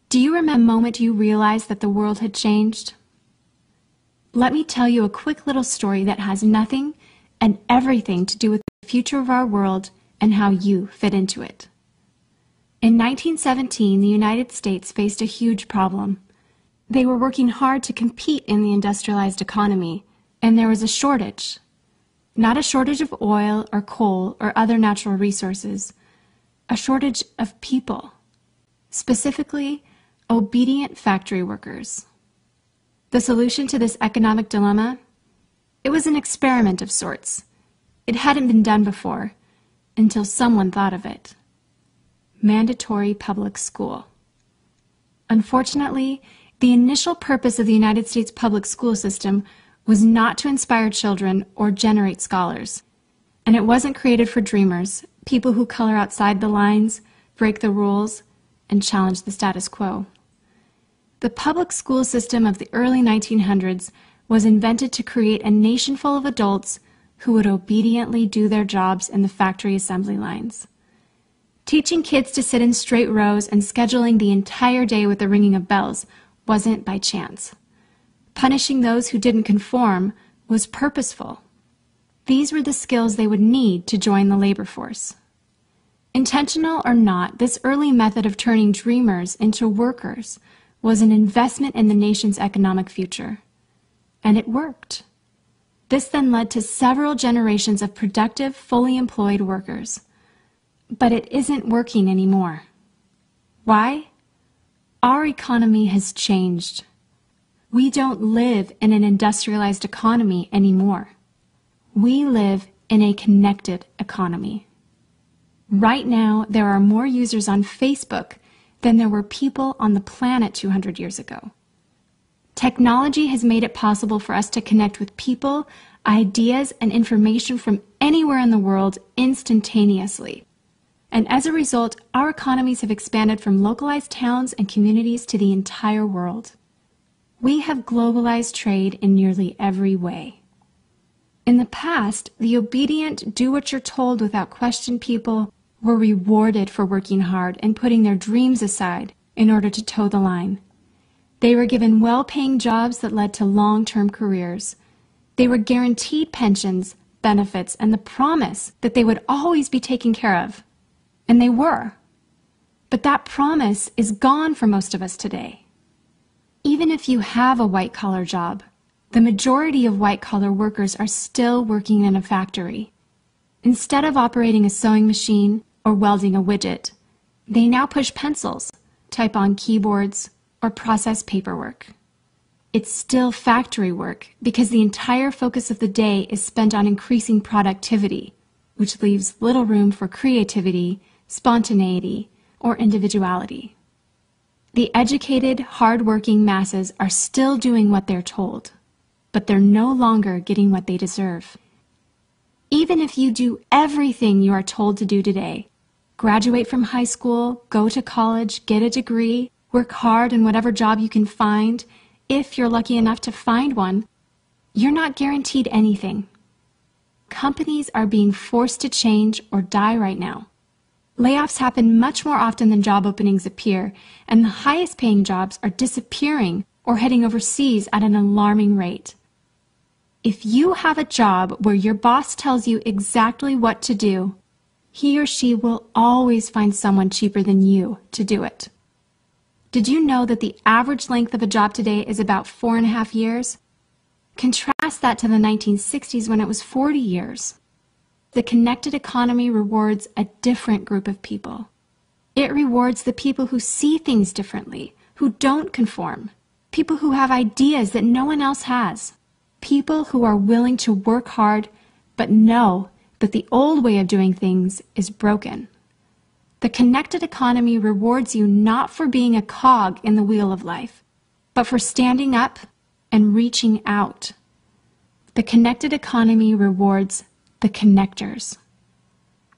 Do you remember the moment you realized that the world had changed? Let me tell you a quick little story that has nothing and everything to do with the future of our world and how you fit into it. In 1917, the United States faced a huge problem. They were working hard to compete in the industrialized economy, and there was a shortage. Not a shortage of oil or coal or other natural resources, a shortage of people, specifically obedient factory workers. The solution to this economic dilemma? It was an experiment of sorts. It hadn't been done before, until someone thought of it. Mandatory public school. Unfortunately, the initial purpose of the United States public school system was not to inspire children or generate scholars. And it wasn't created for dreamers, people who color outside the lines, break the rules, and challenge the status quo. The public school system of the early 1900s was invented to create a nation full of adults who would obediently do their jobs in the factory assembly lines. Teaching kids to sit in straight rows and scheduling the entire day with the ringing of bells wasn't by chance. Punishing those who didn't conform was purposeful. These were the skills they would need to join the labor force. Intentional or not, this early method of turning dreamers into workers was an investment in the nation's economic future. And it worked. This then led to several generations of productive, fully employed workers. But it isn't working anymore. Why? Our economy has changed. We don't live in an industrialized economy anymore. We live in a connected economy. Right now, there are more users on Facebook than there were people on the planet 200 years ago. Technology has made it possible for us to connect with people, ideas, and information from anywhere in the world instantaneously. And as a result, our economies have expanded from localized towns and communities to the entire world. We have globalized trade in nearly every way. In the past, the obedient, do-what-you're-told without question people were rewarded for working hard and putting their dreams aside in order to toe the line. They were given well-paying jobs that led to long-term careers. They were guaranteed pensions, benefits, and the promise that they would always be taken care of. And they were. But that promise is gone for most of us today. Even if you have a white-collar job, the majority of white-collar workers are still working in a factory. Instead of operating a sewing machine or welding a widget, they now push pencils, type on keyboards, or process paperwork. It's still factory work because the entire focus of the day is spent on increasing productivity, which leaves little room for creativity, spontaneity, or individuality. The educated, hard-working masses are still doing what they're told, but they're no longer getting what they deserve. Even if you do everything you are told to do today, graduate from high school, go to college, get a degree, work hard in whatever job you can find, if you're lucky enough to find one, you're not guaranteed anything. Companies are being forced to change or die right now. Layoffs happen much more often than job openings appear, and the highest paying jobs are disappearing or heading overseas at an alarming rate. If you have a job where your boss tells you exactly what to do, he or she will always find someone cheaper than you to do it. Did you know that the average length of a job today is about 4.5 years? Contrast that to the 1960s when it was 40 years. The connected economy rewards a different group of people. It rewards the people who see things differently, who don't conform, people who have ideas that no one else has, people who are willing to work hard but know that the old way of doing things is broken. The connected economy rewards you not for being a cog in the wheel of life, but for standing up and reaching out. The connected economy rewards the connectors.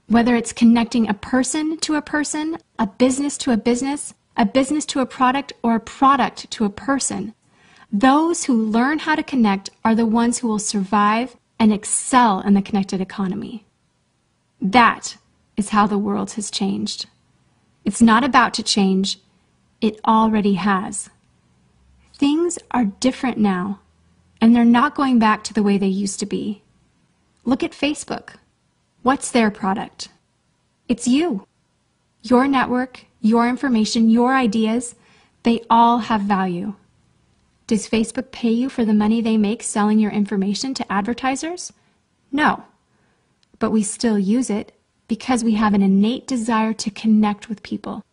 Whether it's connecting a person to a person, a business to a business to a product, or a product to a person, those who learn how to connect are the ones who will survive and excel in the connected economy. That is how the world has changed. It's not about to change, It already has. Things are different now, and they're not going back to the way they used to be. Look at Facebook. What's their product? It's you. Your network, your information, your ideas, they all have value. Does Facebook pay you for the money they make selling your information to advertisers? No. But we still use it because we have an innate desire to connect with people.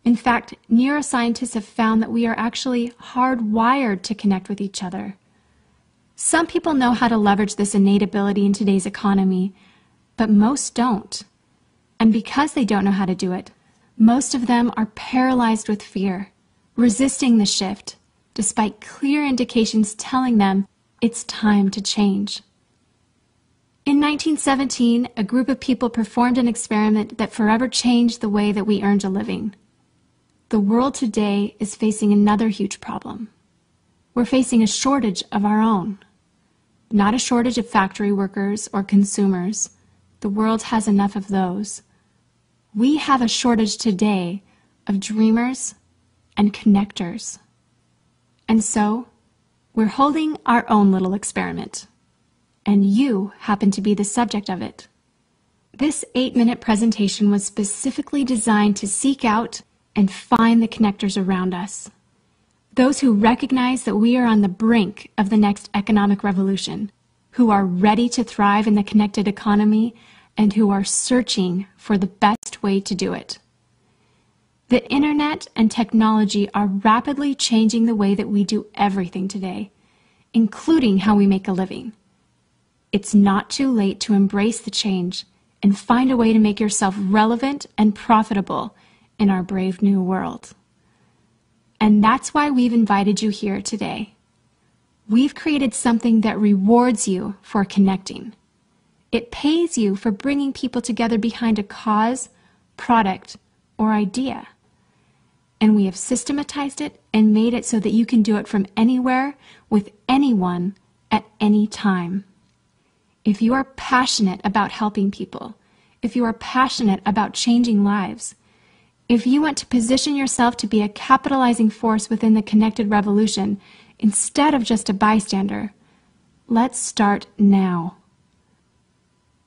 In fact, neuroscientists have found that we are actually hardwired to connect with each other. Some people know how to leverage this innate ability in today's economy, but most don't. And because they don't know how to do it, most of them are paralyzed with fear, resisting the shift, despite clear indications telling them it's time to change. In 1917, a group of people performed an experiment that forever changed the way that we earned a living. The world today is facing another huge problem. We're facing a shortage of our own. Not a shortage of factory workers or consumers. The world has enough of those. We have a shortage today of dreamers and connectors. And so, we're holding our own little experiment. And you happen to be the subject of it. This 8-minute presentation was specifically designed to seek out and find the connectors around us. Those who recognize that we are on the brink of the next economic revolution, who are ready to thrive in the connected economy, and who are searching for the best way to do it. The internet and technology are rapidly changing the way that we do everything today, including how we make a living. It's not too late to embrace the change and find a way to make yourself relevant and profitable in our brave new world. And that's why we've invited you here today. We've created something that rewards you for connecting. It pays you for bringing people together behind a cause, product, or idea. And we have systematized it and made it so that you can do it from anywhere, with anyone, at any time. If you are passionate about helping people, if you are passionate about changing lives, if you want to position yourself to be a capitalizing force within the connected revolution instead of just a bystander, let's start now.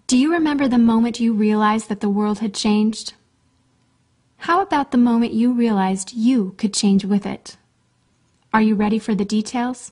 Do you remember the moment you realized that the world had changed? How about the moment you realized you could change with it? Are you ready for the details?